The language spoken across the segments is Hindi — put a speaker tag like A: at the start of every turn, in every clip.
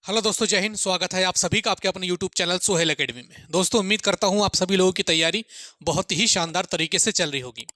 A: हेलो दोस्तों, जय हिंद। स्वागत है आप सभी का आपके अपने यूट्यूब चैनल सोहेल एकेडमी में। दोस्तों, उम्मीद करता हूं आप सभी लोगों की तैयारी बहुत ही शानदार तरीके से चल रही होगी।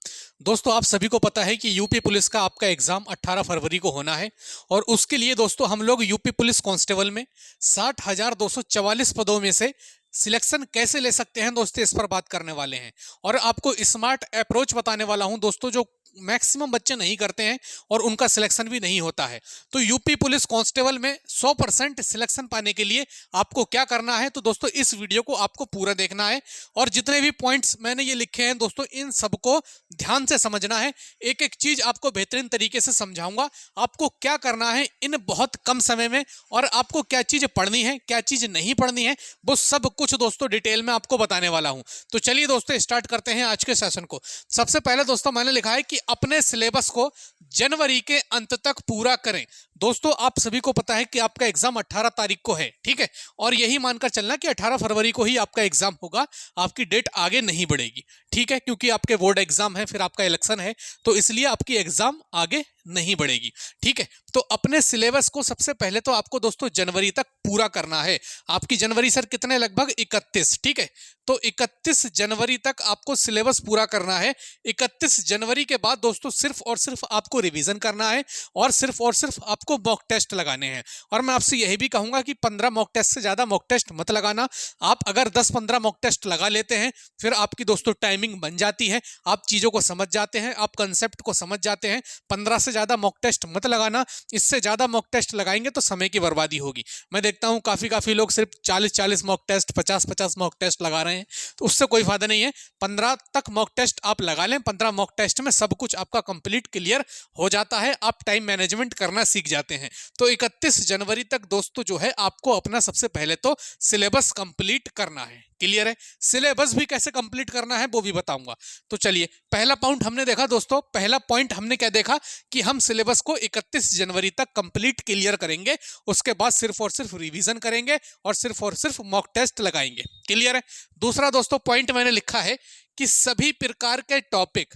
A: दोस्तों, आप सभी को पता है कि यूपी पुलिस का आपका एग्जाम 18 फरवरी को होना है और उसके लिए दोस्तों हम लोग यूपी पुलिस कांस्टेबल में 60,244 पदों में से सिलेक्शन कैसे ले सकते हैं दोस्तों, इस पर बात करने वाले हैं। और आपको स्मार्ट अप्रोच बताने वाला हूं दोस्तों, जो मैक्सिमम बच्चे नहीं करते हैं और उनका सिलेक्शन भी नहीं होता है। तो यूपी पुलिस कांस्टेबल में 100% सिलेक्शन पाने के लिए आपको क्या करना है, तो दोस्तों इस वीडियो को आपको पूरा देखना है और जितने भी पॉइंट्स मैंने ये लिखे हैं दोस्तों, इन सबको ध्यान से समझना है। एक एक चीज आपको बेहतरीन तरीके से समझाऊंगा। आपको क्या करना है इन बहुत कम समय में, और आपको क्या चीज पढ़नी है, क्या चीज नहीं पढ़नी है, वो सब कुछ दोस्तों डिटेल में आपको बताने वाला हूं। तो चलिए दोस्तों, स्टार्ट करते हैं आज के सेशन को। सबसे पहले दोस्तों मैंने लिखा है कि अपने सिलेबस को जनवरी के अंत तक पूरा करें। दोस्तों, आप सभी को पता है कि आपका एग्जाम 18 तारीख को है, ठीक है, और यही मानकर चलना कि 18 फरवरी को ही आपका एग्जाम होगा। आपकी डेट आगे नहीं बढ़ेगी, ठीक है, क्योंकि आपके बोर्ड एग्जाम है, फिर आपका इलेक्शन है, तो इसलिए आपकी एग्जाम आगे नहीं बढ़ेगी, ठीक है। तो अपने सिलेबस को सबसे पहले तो आपको दोस्तों जनवरी तक पूरा करना है। आपकी जनवरी सर कितने, लगभग 31, ठीक है। तो 31 जनवरी तक आपको सिलेबस पूरा करना है। 31 जनवरी के बाद दोस्तों सिर्फ और सिर्फ आपको रिवीजन करना है और सिर्फ आपको मॉक टेस्ट लगाने हैं। और मैं आपसे यही भी कहूंगा कि 15 मॉक टेस्ट से ज्यादा मॉक टेस्ट मत लगाना। आप अगर 10-15 मॉक टेस्ट लगा लेते हैं, फिर आपकी दोस्तों टाइमिंग बन जाती है, आप चीजों को समझ जाते हैं, आप कंसेप्ट को समझ जाते हैं। 15 से ज्यादा मॉक टेस्ट मत लगाना। इससे ज्यादा मॉक टेस्ट लगाएंगे तो समय की बर्बादी होगी। मैं देखता हूं काफी लोग सिर्फ 40-40 मॉक टेस्ट, 50-50 मॉक टेस्ट लगा रहे हैं, तो उससे कोई फायदा नहीं है। 15 तक मॉक टेस्ट आप लगा लें। 15 मॉक टेस्ट में सब कुछ आपका कंप्लीट क्लियर हो जाता है, आप टाइम मैनेजमेंट करना सीख जाते हैं। तो 31 जनवरी तक दोस्तों जो है आपको अपना सबसे पहले तो सिलेबस कंप्लीट करना है। क्लियर है? सिलेबस भी कैसे कंप्लीट करना है वो भी बताऊंगा। तो चलिए, पहला पॉइंट हमने देखा दोस्तों, पहला पॉइंट हमने क्या देखा कि हम सिलेबस को 31 जनवरी तक कंप्लीट क्लियर करेंगे। उसके बाद सिर्फ और सिर्फ रिवीजन करेंगे और सिर्फ मॉक टेस्ट लगाएंगे। क्लियर है? दूसरा दोस्तों पॉइंट मैंने लिखा है कि सभी प्रकार के टॉपिक,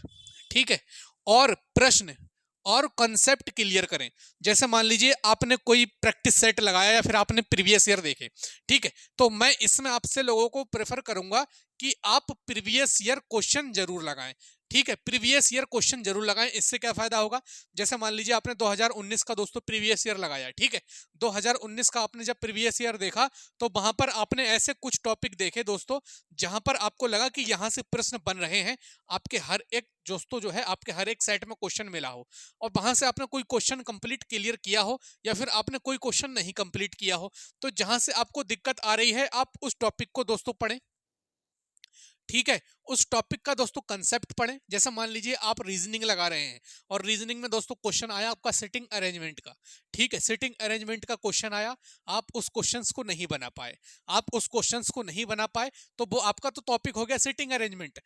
A: ठीक है, और प्रश्न और कॉन्सेप्ट क्लियर करें। जैसे मान लीजिए आपने कोई प्रैक्टिस सेट लगाया या फिर आपने प्रीवियस ईयर देखे, ठीक है, तो मैं इसमें आपसे लोगों को प्रेफर करूंगा कि आप प्रीवियस ईयर क्वेश्चन जरूर लगाएं। ठीक है, प्रीवियस ईयर क्वेश्चन जरूर लगाएं। इससे क्या फायदा होगा, जैसे मान लीजिए आपने 2019 का दोस्तों प्रीवियस ईयर लगाया, ठीक है, 2019 का आपने जब प्रीवियस ईयर देखा तो वहां पर आपने ऐसे कुछ टॉपिक देखे दोस्तों जहां पर आपको लगा कि यहां से प्रश्न बन रहे हैं। आपके हर एक दोस्तों जो है आपके हर एक सेट में क्वेश्चन मिला हो और वहां से आपने कोई क्वेश्चन कंप्लीट क्लियर किया हो या फिर आपने कोई क्वेश्चन नहीं कंप्लीट किया हो, तो जहां से आपको दिक्कत आ रही है आप उस टॉपिक को दोस्तों पढ़ें। ठीक है, उस टॉपिक का दोस्तों कंसेप्ट पढ़ें। जैसे मान लीजिए आप रीजनिंग लगा रहे हैं और रीजनिंग में दोस्तों क्वेश्चन आया आपका सिटिंग अरेंजमेंट का, ठीक है, सिटिंग अरेंजमेंट का क्वेश्चन आया, आप उस क्वेश्चंस को नहीं बना पाए, आप उस क्वेश्चंस को नहीं बना पाए, तो वो आपका तो टॉपिक हो गया सिटिंग अरेंजमेंट,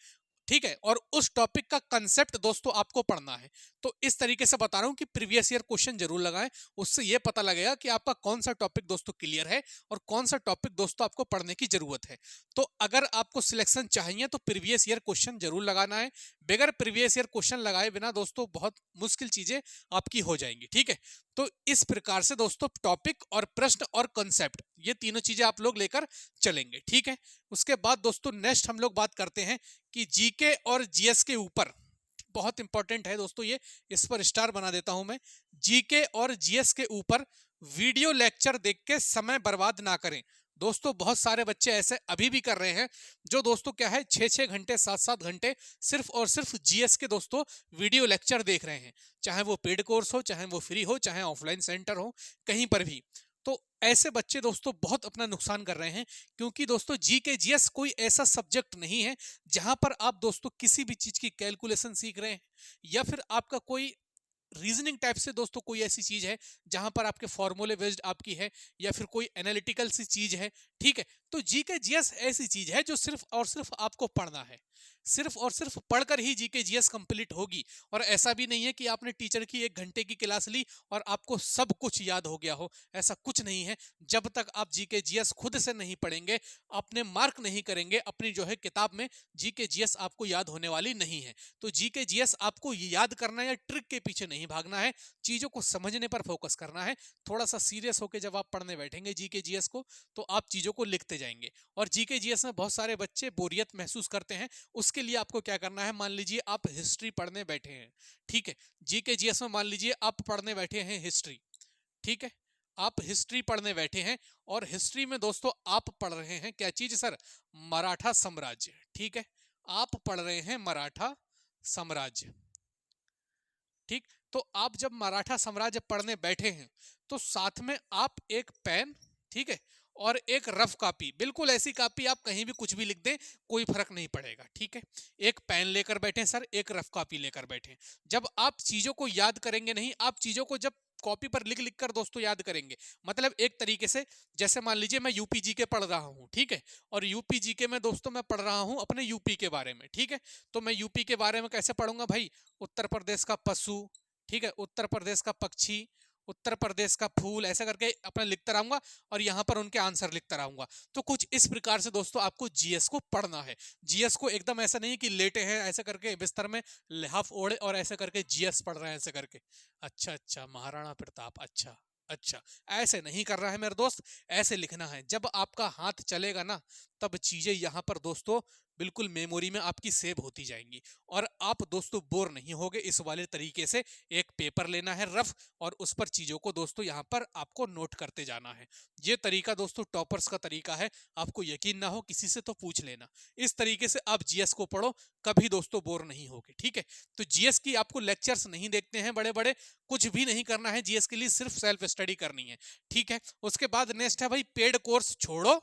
A: ठीक है, और उस टॉपिक का कंसेप्ट दोस्तों आपको पढ़ना है। तो इस तरीके से बता रहा हूं कि प्रीवियस ईयर क्वेश्चन जरूर लगाएं, उससे यह पता लगेगा कि आपका कौन सा टॉपिक दोस्तों क्लियर है और कौन सा टॉपिक दोस्तों आपको पढ़ने की जरूरत है। तो अगर आपको सिलेक्शन चाहिए तो प्रीवियस ईयर क्वेश्चन जरूर लगाना है। बगैर प्रीवियस ईयर क्वेश्चन लगाए बिना दोस्तों बहुत मुश्किल चीजें आपकी हो जाएंगी, ठीक है। तो इस प्रकार से दोस्तों टॉपिक और प्रश्न और कंसेप्ट, ये तीनों चीजें आप लोग लेकर चलेंगे, ठीक है। उसके बाद दोस्तों नेक्स्ट हम लोग बात करते हैं कि जीके और जीएस के ऊपर, बहुत इंपॉर्टेंट है दोस्तों ये, इस पर स्टार बना देता हूं मैं। जीके और जीएस के ऊपर वीडियो लेक्चर देख के समय बर्बाद ना करें। दोस्तों बहुत सारे बच्चे ऐसे अभी भी कर रहे हैं जो दोस्तों क्या है 6-6 घंटे 7-7 घंटे सिर्फ और सिर्फ जीएस के दोस्तों वीडियो लेक्चर देख रहे हैं, चाहे वो पेड कोर्स हो, चाहे वो फ्री हो, चाहे ऑफलाइन सेंटर हो, कहीं पर भी। तो ऐसे बच्चे दोस्तों बहुत अपना नुकसान कर रहे हैं, क्योंकि दोस्तों जीके जीएस कोई ऐसा सब्जेक्ट नहीं है जहां पर आप दोस्तों किसी भी चीज की कैलकुलेशन सीख रहे हैं या फिर आपका कोई रीजनिंग टाइप से दोस्तों कोई ऐसी चीज है जहां पर आपके फॉर्मूले बेस्ड आपकी है या फिर कोई एनालिटिकल सी चीज है, ठीक है। तो जीके जीएस ऐसी चीज है जो सिर्फ और सिर्फ आपको पढ़ना है, सिर्फ और सिर्फ पढ़कर ही जीके जीएस कंप्लीट होगी। और ऐसा भी नहीं है कि आपने टीचर की 1 घंटे की क्लास ली और आपको सब कुछ याद हो गया हो, ऐसा कुछ नहीं है। जब तक आप जीके जीएस खुद से नहीं पढ़ेंगे, अपने मार्क नहीं करेंगे अपनी जो है किताब में, जीके जीएस आपको याद होने वाली नहीं है। तो जीके जीएस आपको याद करना है या ट्रिक के पीछे नहीं भागना है, चीजों को समझने पर फोकस करना है। थोड़ा सा सीरियस होकर जब आप पढ़ने बैठेंगे जीके जीएस को, तो आप चीजों को लिखते जाएंगे। और जीके जीएस में बहुत सारे बच्चे बोरियत महसूस करते हैं, उसके लिए आपको क्या करना है, मान लीजिए आप हिस्ट्री पढ़ने बैठे हैं, ठीक है, जीके जीएस में मान लीजिए आप पढ़ने बैठे हैं हिस्ट्री, ठीक है, आप हिस्ट्री पढ़ने बैठे हैं और हिस्ट्री में दोस्तों आप पढ़ रहे हैं क्या चीज सर, मराठा साम्राज्य, ठीक है, आप पढ़ रहे हैं मराठा साम्राज्य, ठीक। तो आप जब मराठा साम्राज्य पढ़ने बैठे हैं तो साथ में आप एक पेन, ठीक है, और एक रफ कॉपी, बिल्कुल ऐसी कॉपी आप कहीं भी कुछ भी लिख दें कोई फर्क नहीं पड़ेगा, ठीक है, एक पेन लेकर बैठे सर, एक रफ कॉपी लेकर बैठे। जब आप चीजों को याद करेंगे नहीं, आप चीजों को जब कॉपी पर लिख लिख कर दोस्तों याद करेंगे, मतलब एक तरीके से जैसे मान लीजिए मैं यूपी जी के पढ़ रहा हूं, ठीक है, और यूपी जी के में दोस्तों मैं पढ़ रहा हूं अपने यूपी के बारे में, ठीक है, तो मैं यूपी के बारे में कैसे पढ़ूंगा भाई, उत्तर प्रदेश का पशु, ठीक है, उत्तर प्रदेश का पक्षी, उत्तर प्रदेश का फूल, ऐसा करके अपना लिखता रहूंगा और यहाँ पर उनके आंसर लिखता रहूंगा। तो कुछ इस प्रकार से दोस्तों आपको जीएस को पढ़ना है। जीएस को एकदम ऐसा नहीं कि लेटे हैं ऐसे करके बिस्तर में लिहाफ ओढ़े और ऐसे करके जीएस पढ़ रहे हैं ऐसे करके, अच्छा अच्छा महाराणा प्रताप, अच्छा अच्छा, ऐसे नहीं कर रहा है मेरे दोस्त, ऐसे लिखना है। जब आपका हाथ चलेगा ना, तब चीजें यहाँ पर दोस्तों बिल्कुल मेमोरी में आपकी सेव होती जाएंगी और आप दोस्तों बोर नहीं होगे। इस वाले तरीके से एक पेपर लेना है रफ और उस पर चीजों को दोस्तों यहाँ पर आपको नोट करते जाना है। ये तरीका दोस्तों टॉपर्स का तरीका है, आपको यकीन ना हो किसी से तो पूछ लेना। इस तरीके से आप जीएस को पढ़ो, कभी दोस्तों बोर नहीं होगे, ठीक है। तो जीएस की आपको लेक्चर्स नहीं देखते हैं बड़े बड़े, कुछ भी नहीं करना है जीएस के लिए, सिर्फ सेल्फ स्टडी करनी है, ठीक है। उसके बाद नेक्स्ट है भाई, पेड कोर्स छोड़ो,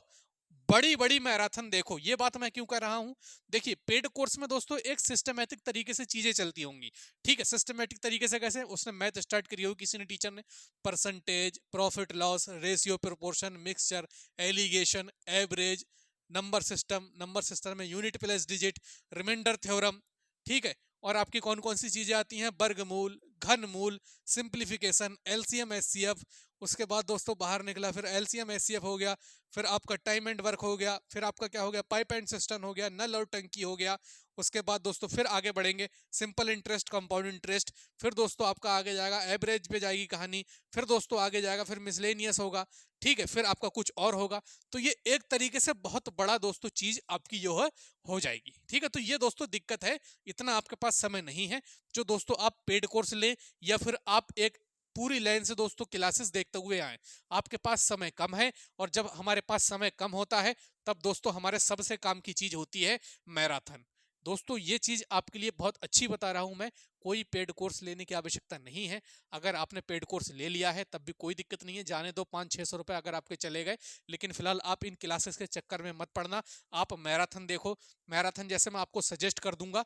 A: बड़ी बड़ी मैराथन देखो। ये बात मैं क्यों कर रहा हूं, देखिए पेड कोर्स में दोस्तों एक सिस्टमैटिक तरीके से चीजें चलती होंगी, ठीक है। सिस्टमैटिक तरीके से कैसे, उसने मैथ स्टार्ट करी होगी किसी ने, टीचर ने, percentage, profit loss ratio, proportion, mixture, alligation, average, number system में unit plus digit, remainder theorem, ठीक है। और आपकी कौन कौन सी चीजें आती हैं, वर्गमूल, घनमूल, सिंप्लीफिकेशन, एलसीएम एचसीएफ। उसके बाद दोस्तों बाहर निकला, फिर एलसीएम एचसीएफ हो गया, फिर आपका टाइम एंड वर्क हो गया, फिर आपका क्या हो गया, पाइप एंड सिस्टम हो गया, नल और टंकी हो गया। उसके बाद दोस्तों फिर आगे बढ़ेंगे, सिंपल इंटरेस्ट, कंपाउंड इंटरेस्ट, फिर दोस्तों आपका आगे जाएगा एवरेज पे जाएगी कहानी, फिर दोस्तों आगे जाएगा, फिर मिसलेनियस होगा, ठीक है, फिर आपका कुछ और होगा। तो ये एक तरीके से बहुत बड़ा दोस्तों चीज आपकी जो है हो जाएगी, ठीक है। तो ये दोस्तों दिक्कत है, इतना आपके पास समय नहीं है जो दोस्तों आप पेड कोर्स ले या फिर आप एक पूरी लाइन से दोस्तों क्लासेस देखते हुए आए। आपके पास समय कम है और जब हमारे पास समय कम होता है तब दोस्तों हमारे सबसे काम की चीज होती है मैराथन। दोस्तों ये चीज आपके लिए बहुत अच्छी बता रहा हूं मैं, कोई पेड कोर्स लेने की आवश्यकता नहीं है। अगर आपने पेड कोर्स ले लिया है तब भी कोई दिक्कत नहीं है, जाने दो 500-600 रुपए अगर आपके चले गए, लेकिन फिलहाल आप इन क्लासेस के चक्कर में मत पड़ना। आप मैराथन देखो, मैराथन जैसे मैं आपको सजेस्ट कर दूंगा,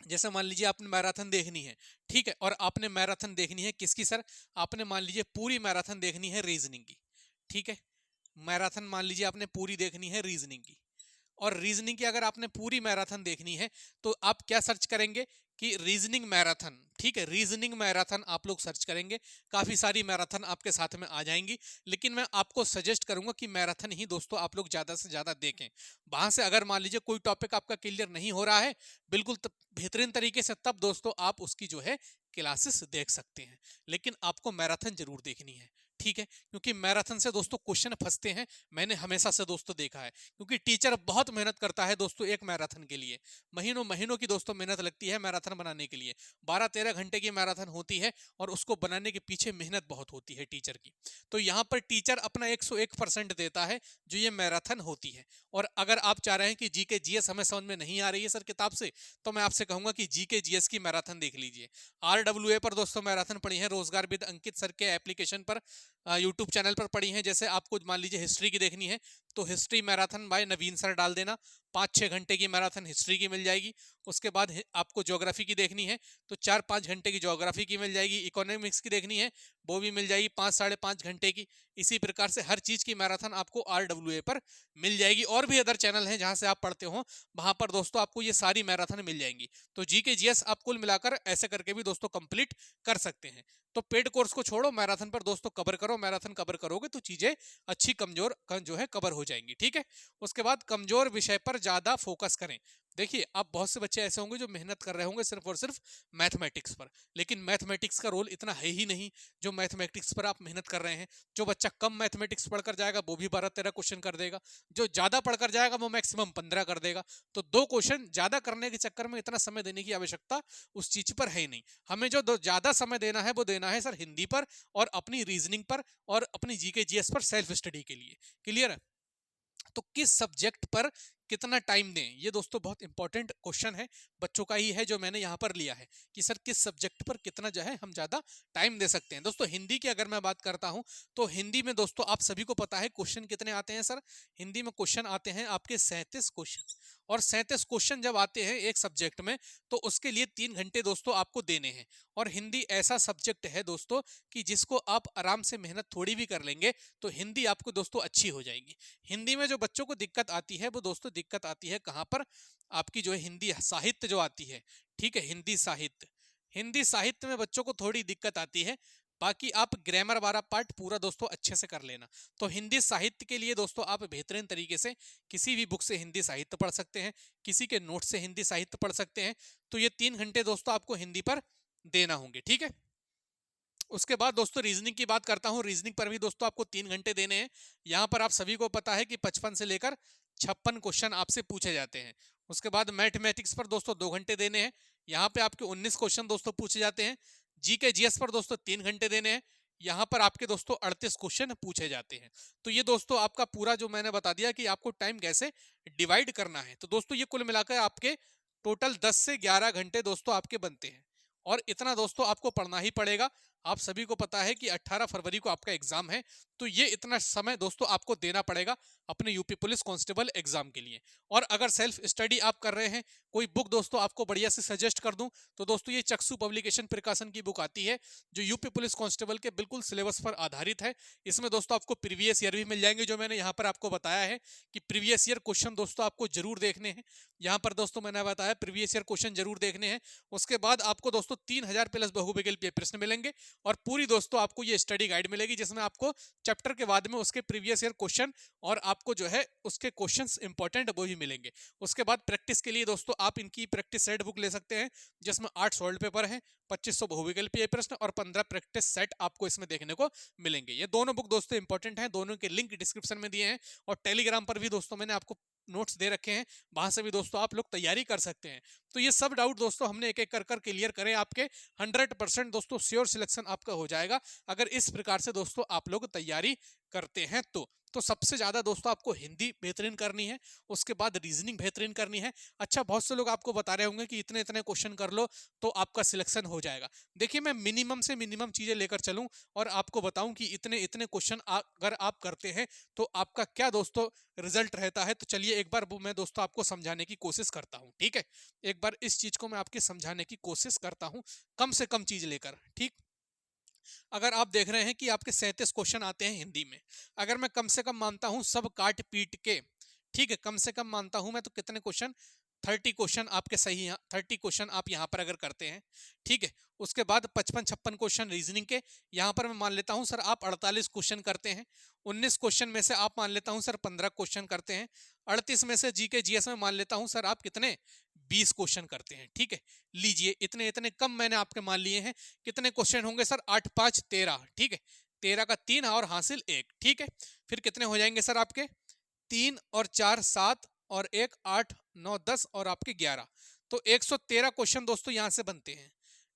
A: जैसे मान लीजिए आपने मैराथन देखनी है, ठीक है, और आपने मैराथन देखनी है किसकी सर, आपने मान लीजिए पूरी मैराथन देखनी है रीजनिंग की, ठीक है, मैराथन मान लीजिए आपने पूरी देखनी है रीजनिंग की। और रीजनिंग की अगर आपने पूरी मैराथन देखनी है तो आप क्या सर्च करेंगे कि रीजनिंग मैराथन, ठीक है, रीजनिंग मैराथन आप लोग सर्च करेंगे, काफी सारी मैराथन आपके साथ में आ जाएंगी। लेकिन मैं आपको सजेस्ट करूंगा कि मैराथन ही दोस्तों आप लोग ज्यादा से ज्यादा देखें। वहां से अगर मान लीजिए कोई टॉपिक आपका क्लियर नहीं हो रहा है बिल्कुल बेहतरीन तरीके से, तब दोस्तों आप उसकी जो है क्लासेस देख सकते हैं, लेकिन आपको मैराथन जरूर देखनी है, ठीक है। क्योंकि मैराथन से दोस्तों क्वेश्चन फंसते हैं, मैंने हमेशा से दोस्तों देखा है, क्योंकि टीचर बहुत मेहनत करता है दोस्तों एक मैराथन के लिए, महीनों महीनों की दोस्तों मेहनत लगती है मैराथन बनाने के लिए, 12-13 घंटे की मैराथन होती है और उसको बनाने के पीछे मेहनत बहुत होती है टीचर की। तो यहाँ पर टीचर अपना 101% देता है जो ये मैराथन होती है। और अगर आप चाह रहे हैं कि जीके जीएस हमें समझ में नहीं आ रही है सर किताब से, तो मैं आपसे कहूंगा कि जीके जीएस की मैराथन देख लीजिए। RWA पर दोस्तों मैराथन पड़ी है, रोजगार विद अंकित सर के एप्लीकेशन पर, यूट्यूब चैनल पर पड़ी है। जैसे आपको मान लीजिए हिस्ट्री की देखनी है तो हिस्ट्री मैराथन बाय नवीन सर डाल देना, 5-6 घंटे की मैराथन हिस्ट्री की मिल जाएगी। उसके बाद आपको ज्योग्राफी की देखनी है तो 4-5 घंटे की ज्योग्राफी की मिल जाएगी। इकोनॉमिक्स की देखनी है वो भी मिल जाएगी 5-5.5 घंटे की। इसी प्रकार से हर चीज की मैराथन आपको RWA पर मिल जाएगी। और भी अदर चैनल हैं जहां से आप पढ़ते हो, वहां पर दोस्तों आपको ये सारी मैराथन मिल जाएंगी। तो जीके जीएस आप कुल मिलाकर ऐसे करके भी दोस्तों कंप्लीट कर सकते हैं। तो पेड कोर्स को छोड़ो, मैराथन पर दोस्तों कवर करो। मैराथन कवर करोगे तो चीजें अच्छी कमजोर जो है कवर हो जाएंगी, ठीक है। उसके बाद कमजोर विषय पर ज्यादा फोकस करें। देखिए, अब बहुत से बच्चे ऐसे होंगे जो मेहनत कर रहे होंगे सिर्फ और सिर्फ मैथमेटिक्स पर, लेकिन मैथमेटिक्स का रोल इतना है ही नहीं जो मैथमेटिक्स पर आप मेहनत कर रहे हैं। जो बच्चा कम मैथमेटिक्स पढ़कर जाएगा वो भी 12-13 क्वेश्चन कर देगा, जो ज्यादा पढ़कर जाएगा वो मैक्सिमम 15 कर देगा। तो 2 क्वेश्चन ज्यादा करने के चक्कर में इतना समय देने की आवश्यकता उस चीज पर है ही नहीं। हमें जो ज्यादा समय देना है वो देना है सर हिंदी पर और अपनी रीजनिंग पर और अपनी जीके जीएस पर सेल्फ स्टडी के लिए। क्लियर है? तो किस सब्जेक्ट पर कितना टाइम दें, ये दोस्तों बहुत इंपॉर्टेंट क्वेश्चन है, बच्चों का ही है जो मैंने यहाँ पर लिया है कि सर किस सब्जेक्ट पर कितना जो है हम ज्यादा टाइम दे सकते हैं। दोस्तों हिंदी की अगर मैं बात करता हूं तो हिंदी में दोस्तों आप सभी को पता है क्वेश्चन कितने आते हैं सर। हिंदी में क्वेश्चन आते हैं आपके 37 क्वेश्चन, और 37 क्वेश्चन जब आते हैं एक सब्जेक्ट में तो उसके लिए 3 घंटे दोस्तों आपको देने हैं। और हिंदी ऐसा सब्जेक्ट है दोस्तों कि जिसको आप आराम से मेहनत थोड़ी भी कर लेंगे तो हिंदी आपको दोस्तों अच्छी हो जाएगी। हिंदी में जो बच्चों को दिक्कत आती है वो दोस्तों दिक्कत आती है कहाँ पर, आपकी जो है हिंदी साहित्य जो आती है। ठीक है, हिंदी साहित्य, हिंदी साहित्य में बच्चों को थोड़ी दिक्कत आती है। बाकी आप ग्रामर वाला पार्ट पूरा दोस्तों अच्छे से कर लेना। तो हिंदी साहित्य के लिए दोस्तों आप बेहतरीन तरीके से किसी भी बुक से हिंदी साहित्य पढ़ सकते हैं, किसी के नोट से हिंदी साहित्य पढ़ सकते हैं। तो ये 3 घंटे दोस्तों आपको हिंदी पर देना होंगे। ठीक है, उसके बाद दोस्तों रीजनिंग की बात करता हूं। रीजनिंग पर भी दोस्तों आपको 3 घंटे देने हैं। यहां पर आप सभी को पता है कि 55 से लेकर 56 क्वेश्चन आपसे पूछे जाते हैं। उसके बाद मैथमेटिक्स पर दोस्तों 2 घंटे देने हैं। यहाँ पे आपके 19 क्वेश्चन दोस्तों पूछे जाते हैं। जीके जीएस पर दोस्तों 3 घंटे देने हैं। यहाँ पर आपके दोस्तों 38 क्वेश्चन पूछे जाते हैं। तो ये दोस्तों आपका पूरा जो मैंने बता दिया कि आपको टाइम कैसे डिवाइड करना है। तो दोस्तों ये कुल मिलाकर आपके टोटल 10 से 11 घंटे दोस्तों आपके बनते हैं, और इतना दोस्तों आपको पढ़ना ही पड़ेगा। आप सभी को पता है कि 18 फरवरी को आपका एग्जाम है, तो ये इतना समय दोस्तों आपको देना पड़ेगा अपने यूपी पुलिस कांस्टेबल एग्जाम के लिए। और अगर सेल्फ स्टडी आप कर रहे हैं, कोई बुक दोस्तों आपको बढ़िया से सजेस्ट कर दूं तो दोस्तों ये चक्षु पब्लिकेशन प्रकाशन की बुक आती है जो यूपी पुलिस कांस्टेबल के बिल्कुल सिलेबस पर आधारित है। इसमें दोस्तों आपको प्रीवियस ईयर भी मिल जाएंगे, जो मैंने यहाँ पर आपको बताया है कि प्रीवियस ईयर क्वेश्चन दोस्तों आपको जरूर देखने हैं। यहाँ पर दोस्तों मैंने बताया प्रीवियस ईयर क्वेश्चन जरूर देखने हैं। उसके बाद आपको दोस्तों 3000 प्लस बहुविकल्पीय प्रश्न मिलेंगे, और पूरी दोस्तों आपको ये स्टडी गाइड मिलेगी जिसमें आपको चैप्टर के बाद में उसके प्रीवियस ईयर क्वेश्चन और आपको जो है उसके क्वेश्चंस इंपॉर्टेंट वो भी मिलेंगे। उसके बाद प्रैक्टिस के लिए दोस्तों आप इनकी प्रैक्टिस सेट बुक ले सकते हैं जिसमें 8 सॉल्व पेपर हैं, 2500 बहुविकल्पीय प्रश्न और 15 प्रैक्टिस सेट आपको इसमें देखने को मिलेंगे। ये दोनों बुक दोस्तों इंपॉर्टेंट हैं, दोनों के लिंक डिस्क्रिप्शन में दिए हैं, और टेलीग्राम पर भी दोस्तों मैंने आपको नोट्स दे रखे हैं, वहां से भी दोस्तों आप लोग तैयारी कर सकते हैं। तो ये सब डाउट दोस्तों हमने एक एक कर क्लियर करें आपके। 100% दोस्तों श्योर सिलेक्शन आपका हो जाएगा अगर इस प्रकार से दोस्तों आप लोग तैयारी करते हैं। तो सबसे ज्यादा दोस्तों आपको हिंदी बेहतरीन करनी है, उसके बाद रीजनिंग बेहतरीन करनी है। अच्छा, बहुत से लोग आपको बता रहे होंगे कि इतने इतने क्वेश्चन कर लो तो आपका सिलेक्शन हो जाएगा। देखिए, मैं मिनिमम से मिनिमम चीजें लेकर चलूं और आपको बताऊं कि इतने इतने क्वेश्चन अगर आप करते हैं तो आपका क्या दोस्तों रिजल्ट रहता है। तो चलिए एक बार वो मैं दोस्तों आपको समझाने की कोशिश करता हूं। ठीक है, एक बार इस चीज को मैं आपके समझाने की कोशिश करता हूं, कम से कम चीज लेकर। ठीक, अगर आप देख रहे हैं कि आपके 37 क्वेश्चन आते हैं हिंदी में, अगर मैं कम से कम मानता हूं सब काट पीट के, ठीक है, कम से कम मानता हूं मैं, तो कितने क्वेश्चन, 30 क्वेश्चन आपके सही हैं। 30 क्वेश्चन आप यहां पर अगर करते हैं, ठीक है, उसके बाद 55-56 क्वेश्चन रीजनिंग के, यहां पर मैं मान लेता हूं सर आप 48 क्वेश्चन करते हैं। 19 क्वेश्चन में से आप मान लेता हूं सर 15 क्वेश्चन करते हैं। 38 में से जीके जीएस में मान लेता हूं सर आप कितने, 20 क्वेश्चन करते हैं। ठीक है, लीजिए इतने इतने कम मैंने आपके मान लिए हैं। कितने क्वेश्चन होंगे सर, 8 5 13। ठीक है, 13 का 3 और हासिल 1। ठीक है, फिर कितने हो जाएंगे सर आपके, 3 और 4 7 और 1 8 9 10 और आपके 11। तो 113 क्वेश्चन दोस्तों यहां से बनते हैं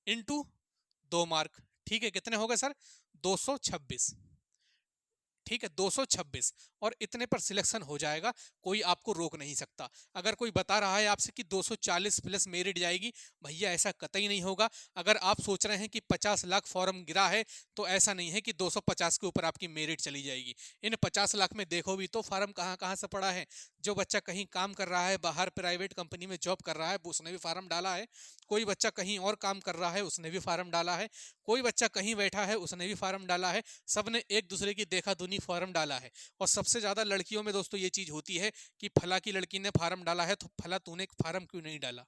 A: इनटू 2 मार्क। ठीक है, कितने हो गए सर, 226। ठीक है, 226, और इतने पर सिलेक्शन हो जाएगा, कोई आपको रोक नहीं सकता। अगर कोई बता रहा है आपसे कि 240 प्लस मेरिट जाएगी, भैया ऐसा कतई नहीं होगा। अगर आप सोच रहे हैं कि 50 लाख फॉर्म गिरा है, तो ऐसा नहीं है कि 250 के ऊपर आपकी मेरिट चली जाएगी। इन 50 लाख में देखो भी तो फॉर्म कहाँ कहाँ से पड़ा है। जो बच्चा कहीं काम कर रहा है, बाहर प्राइवेट कंपनी में जॉब कर रहा है, उसने भी फार्म डाला है। कोई बच्चा कहीं और काम कर रहा है, उसने भी फार्म डाला है। कोई बच्चा कहीं बैठा है, उसने भी फार्म डाला है। सबने एक दूसरे की देखा दुनी फार्म डाला है। और सबसे ज्यादा लड़कियों में दोस्तों ये चीज होती है कि फला की लड़की ने फार्म डाला है तो फला तूने फार्म क्यों नहीं डाला।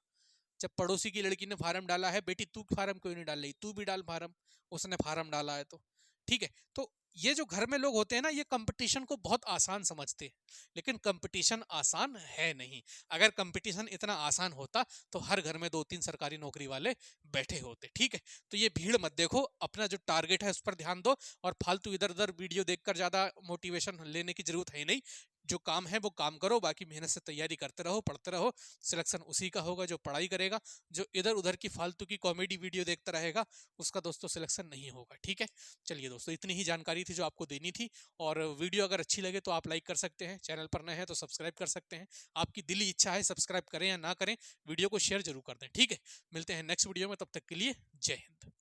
A: जब पड़ोसी की लड़की ने फार्म डाला है, बेटी तू फार्म क्यों नहीं डाल रही, तू भी डाल फार्म, उसने फार्म डाला है तो। ठीक है, तो ये जो घर में लोग होते हैं ना, ये कंपटीशन को बहुत आसान समझते हैं, लेकिन कंपटीशन आसान है नहीं। अगर कंपटीशन इतना आसान होता तो हर घर में 2-3 सरकारी नौकरी वाले बैठे होते। ठीक है, तो ये भीड़ मत देखो, अपना जो टारगेट है उस पर ध्यान दो, और फालतू इधर उधर वीडियो देखकर ज्यादा मोटिवेशन लेने की जरूरत है ही नहीं। जो काम है वो काम करो, बाकी मेहनत से तैयारी करते रहो, पढ़ते रहो। सिलेक्शन उसी का होगा जो पढ़ाई करेगा। जो इधर उधर की फालतू की कॉमेडी वीडियो देखता रहेगा, उसका दोस्तों सिलेक्शन नहीं होगा। ठीक है, चलिए दोस्तों, इतनी ही जानकारी थी जो आपको देनी थी। और वीडियो अगर अच्छी लगे तो आप लाइक कर सकते हैं, चैनल पर नए हैं तो सब्सक्राइब कर सकते हैं। आपकी दिली इच्छा है सब्सक्राइब करें या ना करें, वीडियो को शेयर जरूर कर दें। ठीक है, मिलते हैं नेक्स्ट वीडियो में, तब तक के लिए जय हिंद।